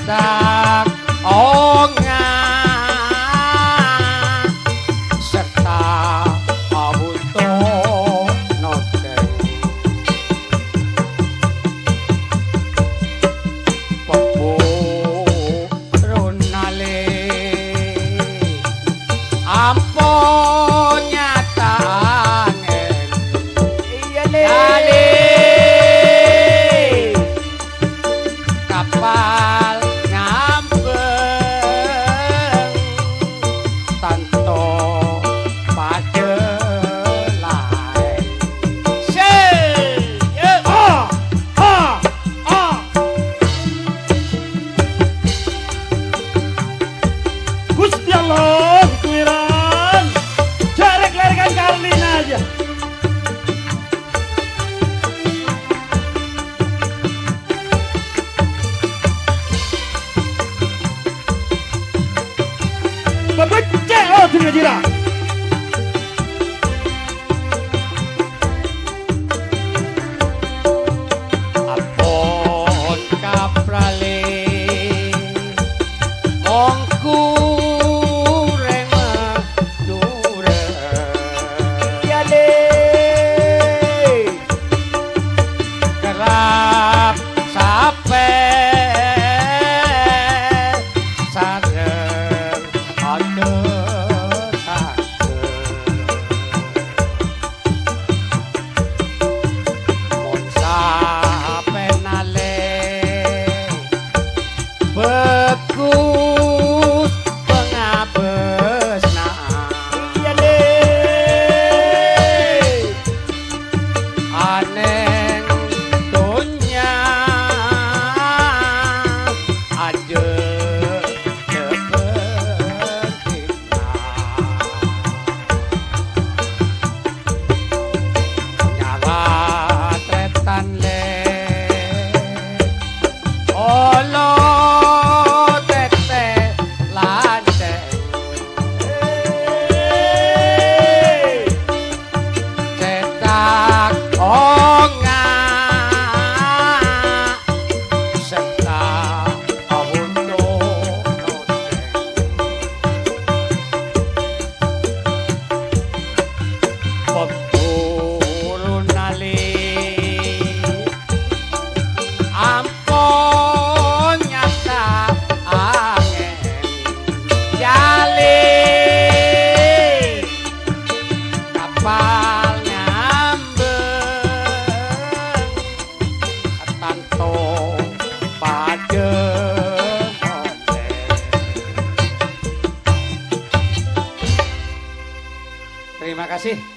cetak onga serta awuto nodeng pepu runale ampun nyataken iya le kapal ngambeng tanto padelaen se Gusti Allah kuiran jarek-lerekan Karlin aja Babacek oh dunia jira Apon kaprale mongku reng medure ya le kerap sape sareng ada mon sape nale bekus pengabesna iya le aneng dunya aja nyawa tretan le olo tete lanceng cetak onga serta awuto nodeng pepurunale ampun nyata angen jale kapal ngambeng tanto pademodeng. Terima kasih.